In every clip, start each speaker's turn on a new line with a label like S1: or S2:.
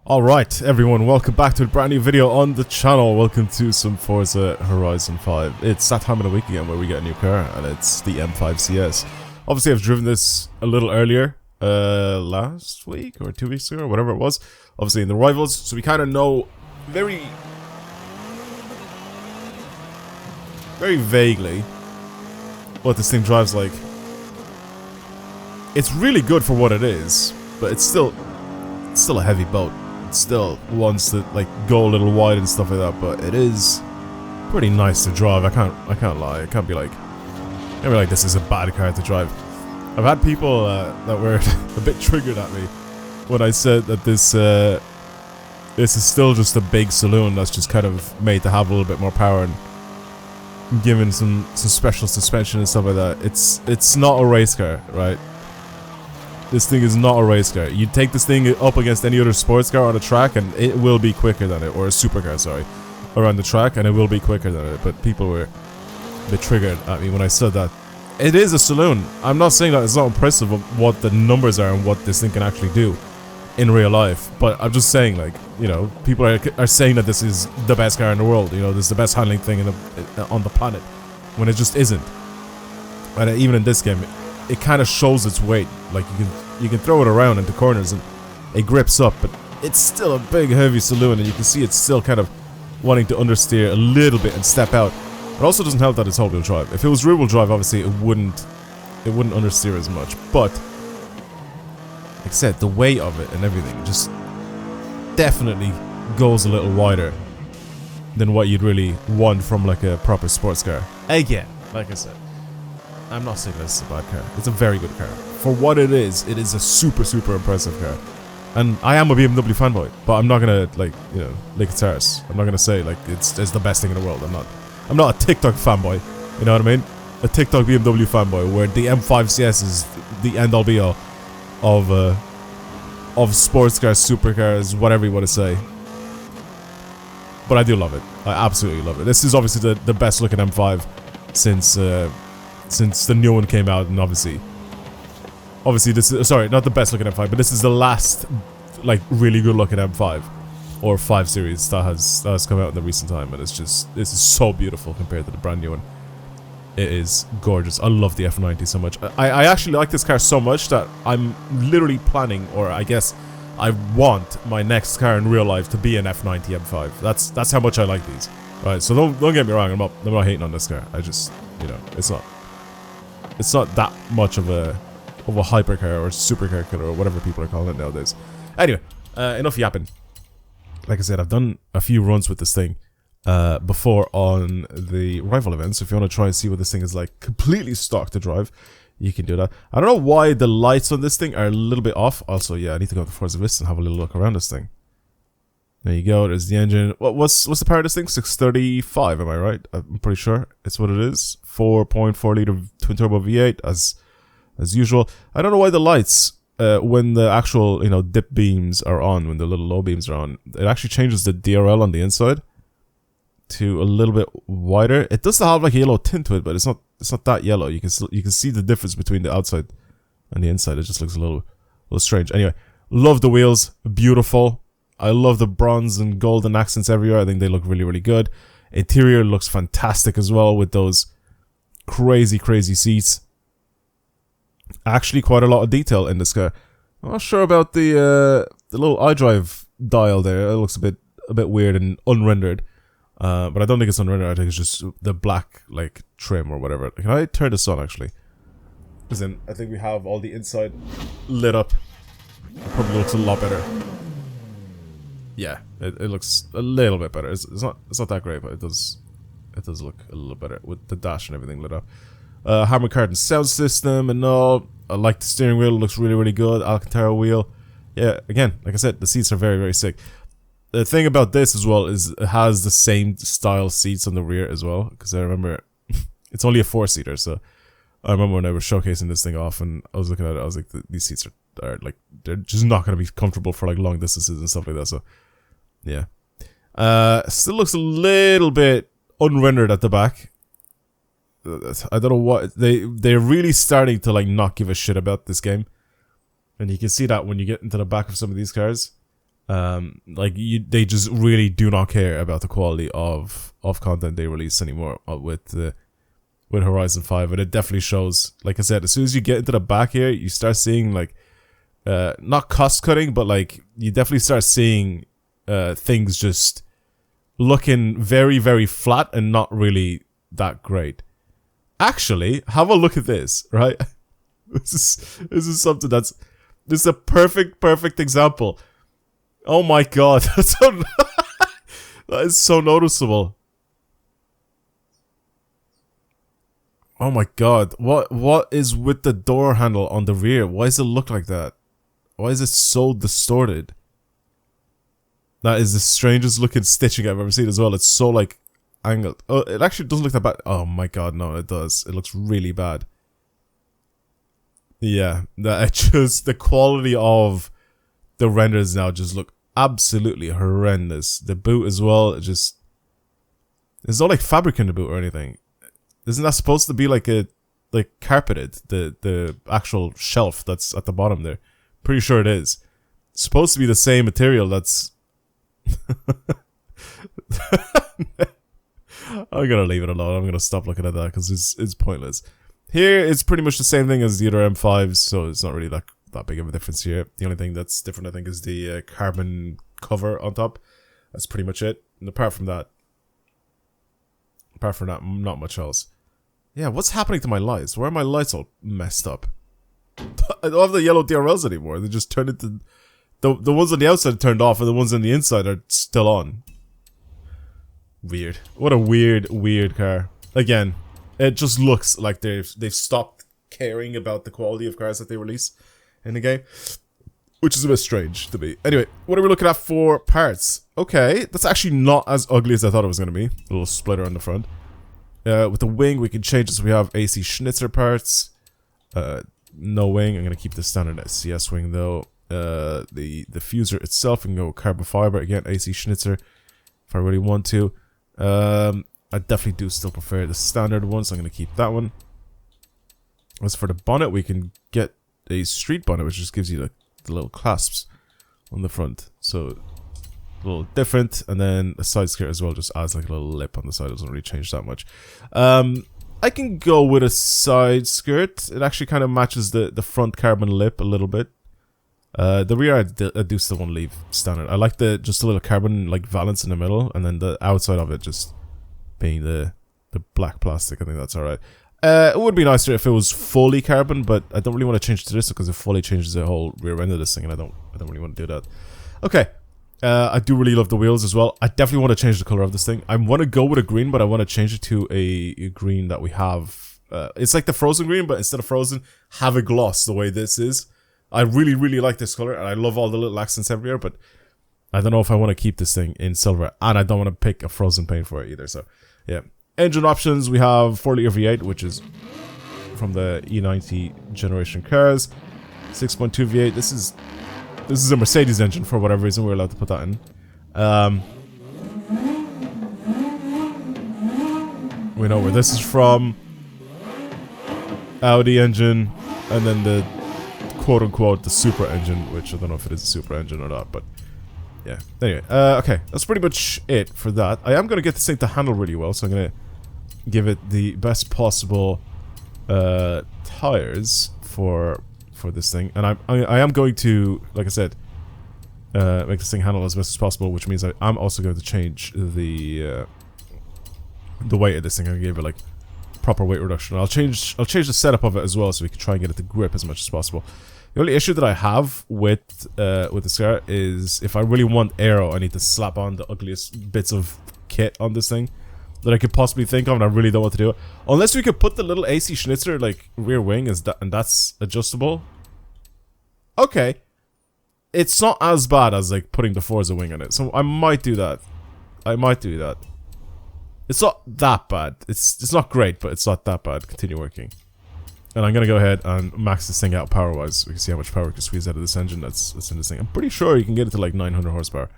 S1: Alright everyone, welcome back to a brand new video on the channel. Welcome to some Forza Horizon 5. It's that time of the week again where we get a new car, and it's the M5 CS. Obviously I've driven this a little earlier, last week or 2 weeks ago or whatever it was. Obviously in the rivals, so we kind of know very vaguely what this thing drives like. It's really good for what it is, but it's still a heavy boat. It still wants to like go a little wide and stuff like that, but it is pretty nice to drive. I can't lie. I can't be like this is a bad car to drive. I've had people that were a bit triggered at me when I said that this is still just a big saloon that's just kind of made to have a little bit more power and given some special suspension and stuff like that. It's not a race car, right? This thing is not a race car. You take this thing up against any other sports car on the track and it will be quicker than it, or a supercar, sorry, around the track, and it will be quicker than it. But people were a bit triggered at me when I said that. It is a saloon. I'm not saying that it's not impressive of what the numbers are and what this thing can actually do in real life, but I'm just saying, like, you know, people are saying that this is the best car in the world, you know, this is the best handling thing on the planet, when it just isn't. And even in this game, it kind of shows its weight. Like, you can throw it around into corners and it grips up, but it's still a big heavy saloon, and you can see it's still kind of wanting to understeer a little bit and step out. It also doesn't help that it's all-wheel drive. If it was rear-wheel drive, obviously it wouldn't understeer as much, but like I said, the weight of it and everything just definitely goes a little wider than what you'd really want from like a proper sports car. Again, like I said, I'm not saying this is a bad car. It's a very good car. For what it is a super impressive car. And I am a BMW fanboy, but I'm not gonna, like, you know, lick its arse. I'm not gonna say like it's the best thing in the world. I'm not a TikTok fanboy. You know what I mean? A TikTok BMW fanboy where the M5 CS is the end all be all of sports cars, supercars, whatever you want to say. But I do love it. I absolutely love it. This is obviously the best looking M5 since the new one came out, and obviously this is, sorry, not the best looking M5, but this is the last like really good looking M5 or 5 series that has come out in the recent time, and this is so beautiful compared to the brand new one. It is gorgeous. I love the F90 so much. I actually like this car so much that I'm literally planning, or I guess I want my next car in real life to be an F90 M5. That's how much I like these. Right, so don't get me wrong, I'm not hating on this car. I just, you know, it's not that much of a hypercar or supercar killer or whatever people are calling it nowadays. Anyway, enough yapping. Like I said, I've done a few runs with this thing before on the rival events. If you want to try and see what this thing is like completely stock to drive, you can do that. I don't know why the lights on this thing are a little bit off. Also, yeah, I need to go to Forza Vista and have a little look around this thing. There you go. There's the engine. What's the power of this thing? 635, am I right? I'm pretty sure it's what it is. 4.4 liter twin turbo V8 as usual. I don't know why the lights, when the actual, you know, dip beams are on, when the little low beams are on, it actually changes the DRL on the inside to a little bit wider. It does have like a yellow tint to it, but it's not that yellow. You can see the difference between the outside and the inside. It just looks a little strange. Anyway, love the wheels, beautiful. I love the bronze and golden accents everywhere. I think they look really good. Interior looks fantastic as well, with those crazy seats. Actually, quite a lot of detail in this car. I'm not sure about the little iDrive dial there. It looks a bit weird and unrendered. But I don't think it's unrendered. I think it's just the black like trim or whatever. Can I turn this on actually? Because then I think we have all the inside lit up. It probably looks a lot better. Yeah, it looks a little bit better. It's not that great, but it does look a little better with the dash and everything lit up. Harman Kardon sound system and all. I like the steering wheel. It looks really good. Alcantara wheel. Yeah, again, like I said, the seats are very sick. The thing about this as well is it has the same style seats on the rear as well, because I remember it's only a 4-seater, so I remember when I was showcasing this thing off and I was looking at it, I was like, these seats are like, they're just not going to be comfortable for like long distances and stuff like that. So yeah, still looks a little bit unrendered at the back. I don't know what they're really starting to like not give a shit about this game, and you can see that when you get into the back of some of these cars. Like they just really do not care about the quality of content they release anymore with Horizon 5, and it definitely shows. Like I said, as soon as you get into the back here, you start seeing like not cost cutting, but like you definitely start seeing things just looking very, very flat and not really that great. Actually, have a look at this, right? This is something this is a perfect example. Oh my god, that is so noticeable. Oh my god, what is with the door handle on the rear? Why does it look like that? Why is it so distorted? That is the strangest looking stitching I've ever seen as well. It's so like angled. Oh, it actually doesn't look that bad. Oh my god, no, it does. It looks really bad. Yeah, the quality of the renders now just look absolutely horrendous. The boot as well, there's no like fabric in the boot or anything. Isn't that supposed to be like carpeted? The actual shelf that's at the bottom there. Pretty sure it is. It's supposed to be the same material that's I'm gonna leave it alone. I'm gonna stop looking at that because it's pointless. Here, it's pretty much the same thing as the other M5s, so it's not really that big of a difference here. The only thing that's different, I think, is the carbon cover on top. That's pretty much it. And apart from that, not much else. Yeah, what's happening to my lights? Why are my lights all messed up? I don't have the yellow DRLs anymore. They just turned into... The ones on the outside are turned off, and the ones on the inside are still on. Weird. What a weird car. Again, it just looks like they've stopped caring about the quality of cars that they release in the game, which is a bit strange to me. Anyway, what are we looking at for parts? Okay, that's actually not as ugly as I thought it was going to be. A little splitter on the front. With the wing, we can change this. We have AC Schnitzer parts. No wing. I'm going to keep the standard SCS wing though. The diffuser itself, we can go with carbon fiber. Again, AC Schnitzer if I really want to. I definitely do still prefer the standard one, so I'm going to keep that one. As for the bonnet, we can get a street bonnet, which just gives you the little clasps on the front. So, a little different. And then a side skirt as well, just adds like a little lip on the side. It doesn't really change that much. I can go with a side skirt. It actually kind of matches the front carbon lip a little bit. The rear, I do still want to leave standard. I like just a little carbon like valance in the middle, and then the outside of it just being the black plastic. I think that's alright. It would be nicer if it was fully carbon, but I don't really want to change to this because it fully changes the whole rear end of this thing, and I don't really want to do that. Okay. I do really love the wheels as well. I definitely want to change the color of this thing. I want to go with a green, but I want to change it to a green that we have. It's like the frozen green, but instead of frozen, have a gloss the way this is. I really like this color, and I love all the little accents everywhere, but I don't know if I want to keep this thing in silver, and I don't want to pick a frozen paint for it either, so yeah. Engine options, we have 4-liter V8, which is from the E90 generation cars. 6.2 V8, this is a Mercedes engine for whatever reason, we're allowed to put that in. We know where this is from. Audi engine, and then the quote-unquote the super engine, which I don't know if it is a super engine or not, but yeah. Anyway, okay, that's pretty much it for that. I am going to get this thing to handle really well, so I'm going to give it the best possible tires for this thing, and I am going to, like I said, make this thing handle as best as possible, which means I'm also going to change the weight of this thing. I'm going to give it like proper weight reduction. I'll change the setup of it as well, so we can try and get it to grip as much as possible. The only issue that I have with this car is if I really want aero, I need to slap on the ugliest bits of kit on this thing that I could possibly think of, and I really don't want to do it. Unless we could put the little AC Schnitzer like rear wing and that's adjustable. Okay, it's not as bad as like putting the Forza wing on it, so I might do that. It's not that bad. It's not great, but it's not that bad. Continue working. And I'm gonna go ahead and max this thing out power-wise. We can see how much power we can squeeze out of this engine that's in this thing. I'm pretty sure you can get it to like 900 horsepower.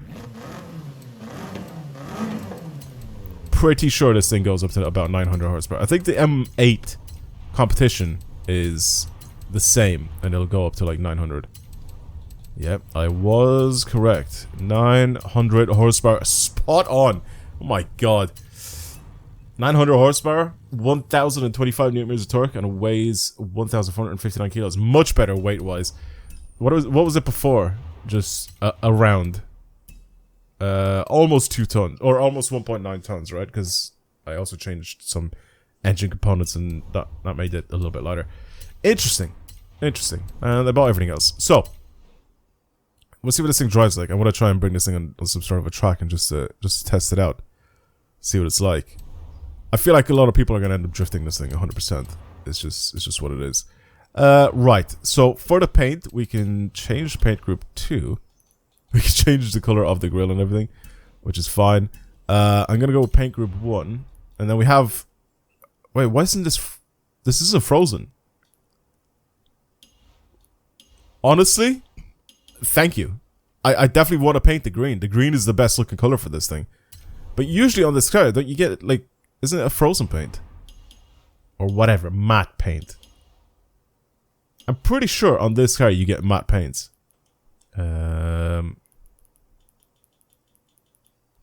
S1: Pretty sure this thing goes up to about 900 horsepower. I think the M8 competition is the same, and it'll go up to like 900. Yep, I was correct. 900 horsepower. Spot on. Oh my god. 900 horsepower, 1025 newton meters of torque, and it weighs 1459 kilos. Much better weight-wise. What was it before? Just around. Almost 2 tons, or almost 1.9 tons, right? Because I also changed some engine components, and that made it a little bit lighter. Interesting. Interesting. And I bought everything else. So, we'll see what this thing drives like. I want to try and bring this thing on some sort of a track and just test it out. See what it's like. I feel like a lot of people are going to end up drifting this thing 100%. It's just what it is. Right. So, for the paint, we can change paint group 2. We can change the color of the grill and everything, which is fine. I'm going to go with paint group 1. And then we have... Wait, why isn't this... This isn't frozen. Honestly, thank you. I definitely want to paint the green. The green is the best looking color for this thing. But usually on this car, don't you get, like... Isn't it a frozen paint? Or whatever, matte paint. I'm pretty sure on this car you get matte paints.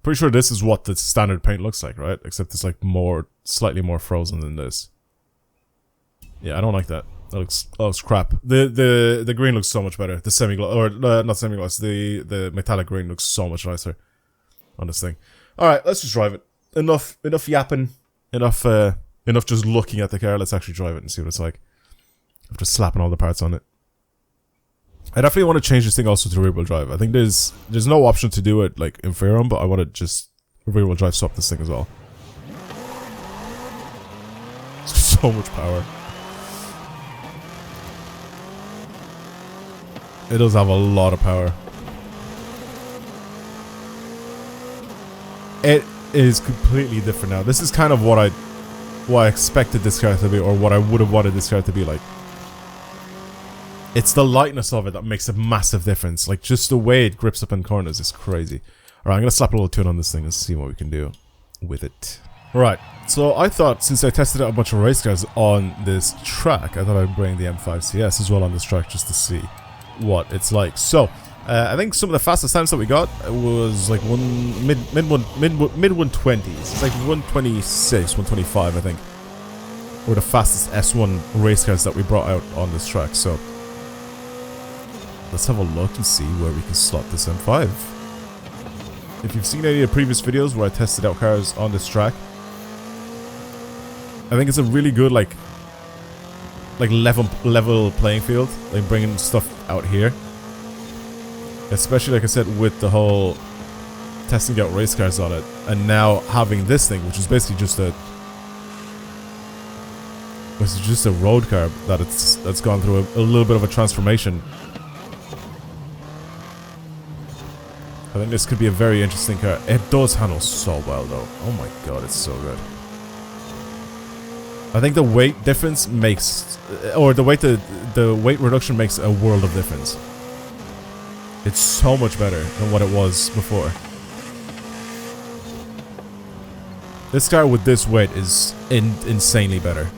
S1: Pretty sure this is what the standard paint looks like, right? Except it's like slightly more frozen than this. Yeah, I don't like that. That looks crap. The green looks so much better. The semi-gloss, or not semi-gloss, the metallic green looks so much nicer on this thing. Alright, let's just drive it. Enough yapping. Enough just looking at the car. Let's actually drive it and see what it's like. After slapping all the parts on it. I definitely want to change this thing also to rear wheel drive. I think there's no option to do it like in Fairham, but I want to just rear wheel drive swap this thing as well. So much power. It does have a lot of power. It is completely different now. This is kind of what I expected this car to be, or what I would have wanted this car to be like. It's the lightness of it that makes a massive difference. Like, just the way it grips up in corners is crazy. Alright, I'm gonna slap a little tune on this thing and see what we can do with it. Alright, so I thought, since I tested out a bunch of race cars on this track, I thought I'd bring the M5 CS as well on this track just to see what it's like. So, I think some of the fastest times that we got was like mid 120s. It's like 126, 125, I think, were the fastest S1 race cars that we brought out on this track. So let's have a look and see where we can slot this M5. If you've seen any of the previous videos where I tested out cars on this track, I think it's a really good like level playing field, like bringing stuff out here. Especially, like I said, with the whole testing out race cars on it, and now having this thing, which is basically just a road car that's gone through a little bit of a transformation. I think this could be a very interesting car. It does handle so well, though. Oh my god, it's so good. I think the weight difference makes, or the weight reduction makes a world of difference. It's so much better than what it was before. This car with this weight is insanely better.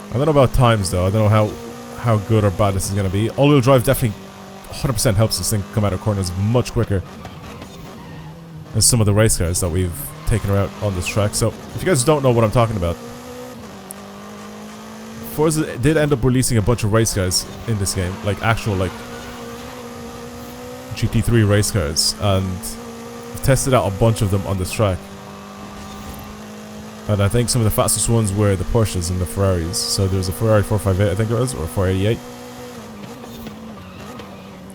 S1: I don't know about times though. I don't know how good or bad this is going to be. All-wheel drive definitely 100% helps this thing come out of corners much quicker than some of the race cars that we've taken out on this track. So, if you guys don't know what I'm talking about, Forza did end up releasing a bunch of race cars in this game, like actual like GT3 race cars, and I've tested out a bunch of them on this track. And I think some of the fastest ones were the Porsches and the Ferraris. So there's a Ferrari 458, I think it was, or 488.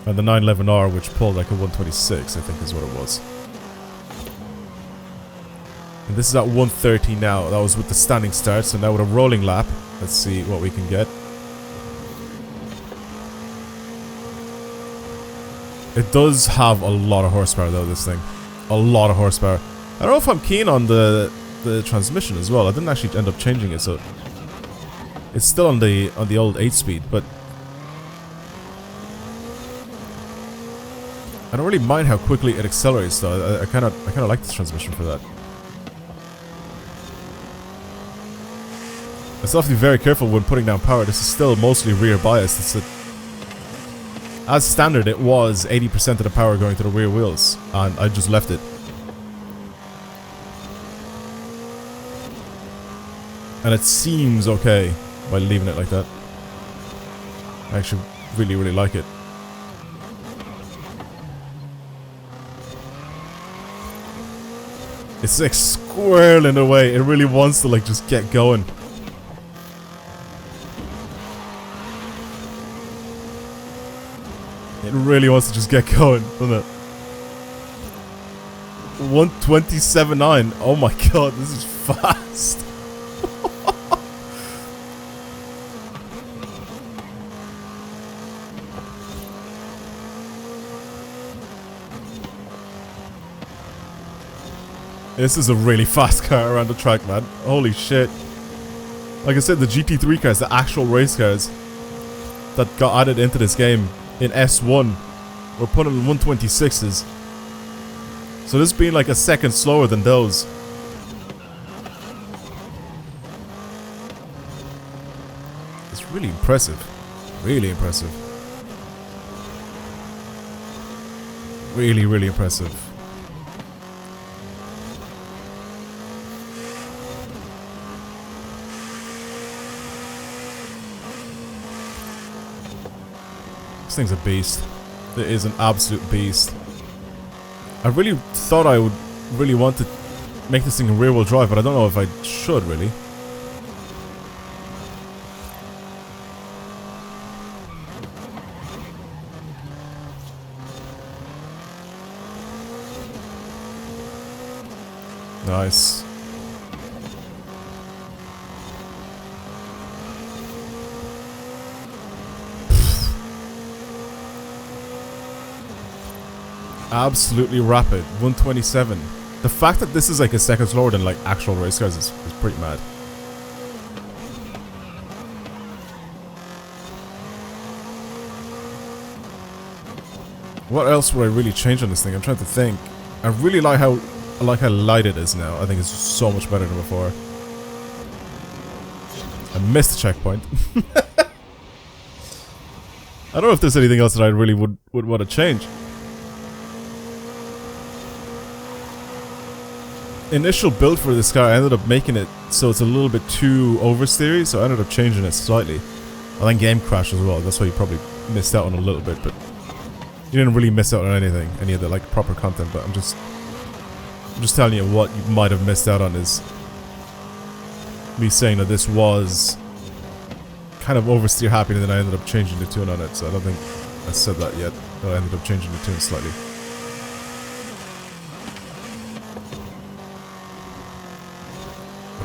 S1: And the 911R, which pulled like a 126, I think is what it was. And this is at 130 now. That was with the standing start, so now with a rolling lap. Let's see what we can get. It does have a lot of horsepower though, this thing. A lot of horsepower. I don't know if I'm keen on the transmission as well. I didn't actually end up changing it, so it's still on the old 8-speed, but I don't really mind how quickly it accelerates though. I kind of like this transmission for that. I still have to be very careful when putting down power. This is still mostly rear bias. As standard, it was 80% of the power going to the rear wheels, and I just left it. And it seems okay by leaving it like that. I actually really, really like it. It's like squirreling away. It really wants to like just get going. It really wants to just get going, doesn't it? 127.9. Oh my god, this is fast. This is a really fast car around the track, man. Holy shit. Like I said, the GT3 cars, the actual race cars that got added into this game in S1 were put in 126s. So this being like a second slower than those. It's really impressive. Really impressive. Really, really impressive. This thing's a beast. It is an absolute beast. I really thought I would really want to make this thing a rear wheel drive, but I don't know if I should really. Nice. Absolutely rapid. 127. The fact that this is like a second slower than like actual race cars is pretty mad. What else would I really change on this thing? I'm trying to think. I really like how light it is now. I think it's so much better than before. I missed the checkpoint. I don't know if there's anything else that I really would want to change. Initial build for this car, I ended up making it so it's a little bit too oversteery, so I ended up changing it slightly. And then game crash as well. That's why you probably missed out on a little bit, but you didn't really miss out on anything, any of the like proper content. But I'm just telling you what you might have missed out on is me saying that this was kind of oversteer happy, and then I ended up changing the tune on it. So I don't think I said that yet, but I ended up changing the tune slightly.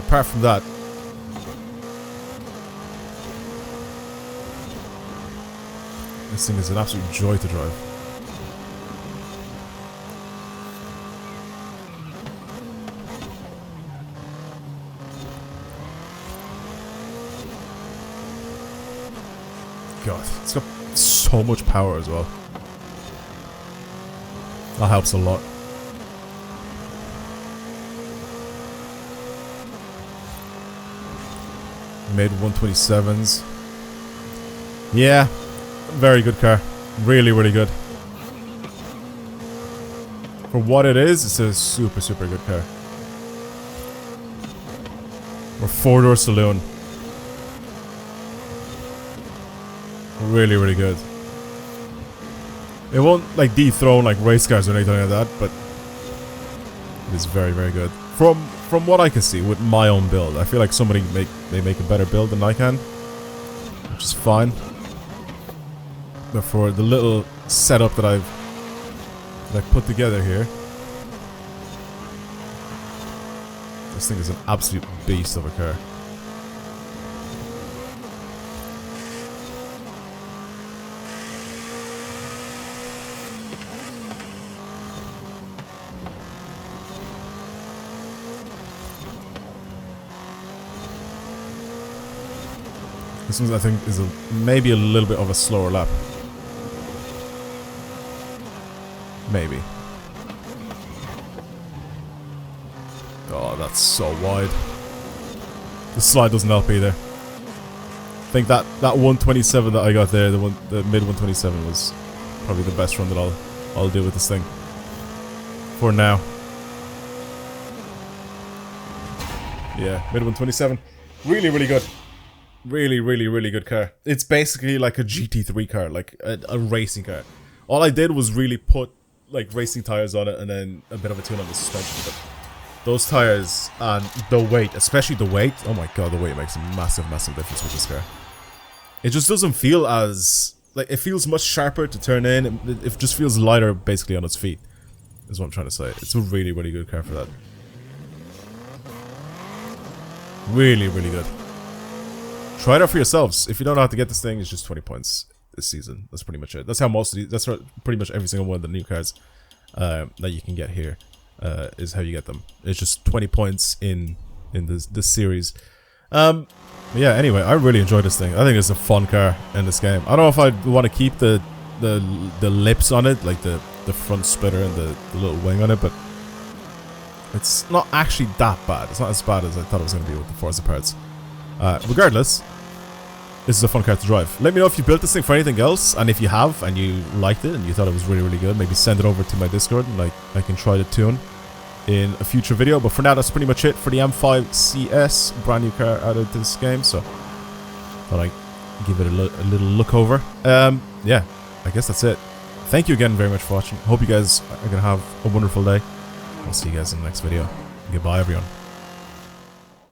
S1: Apart from that, this thing is an absolute joy to drive. God, it's got so much power as well. That helps a lot. Made 127s. Yeah, very good car. Really, really good. For what it is, it's a super, super good car. Or four-door saloon. Really, really good. It won't like dethrone like race cars or anything like that, but it is very, very good. From what I can see with my own build, I feel like somebody may make a better build than I can, which is fine. But for the little setup that I've put together here, this thing is an absolute beast of a car. This one I think is maybe a little bit of a slower lap. Maybe. Oh, that's so wide. The slide doesn't help either. I think that 127 that I got there, the mid 127 was probably the best run that I'll do with this thing for now. Yeah, mid 127, really good, really good car. It's basically like a GT3 car, like a racing car. All I did was really put like racing tires on it and then a bit of a tune on the suspension. But those tires and the weight, especially the weight, oh my god, the weight makes a massive difference with this car. It just doesn't feel as, like, it feels much sharper to turn in. It just feels lighter basically on its feet, is what I'm trying to say. It's a really good car for that. Really good. Try it out for yourselves. If you don't know how to get this thing, it's just 20 points this season. That's pretty much it. That's how most of these, that's pretty much every single one of the new cars that you can get here is how you get them. It's just 20 points in this series. Yeah, anyway, I really enjoyed this thing. I think it's a fun car in this game. I don't know if I'd want to keep the lips on it, like the front splitter and the little wing on it, but it's not actually that bad. It's not as bad as I thought it was going to be with the Forza parts. Regardless, this is a fun car to drive. Let me know if you built this thing for anything else, and if you have, and you liked it, and you thought it was really good, maybe send it over to my Discord, and I can try the tune in a future video. But for now, that's pretty much it for the M5 CS, brand new car out of this game, so thought I'd give it a little look over. Yeah, I guess that's it. Thank you again very much for watching. Hope you guys are going to have a wonderful day. I'll see you guys in the next video. Goodbye, everyone.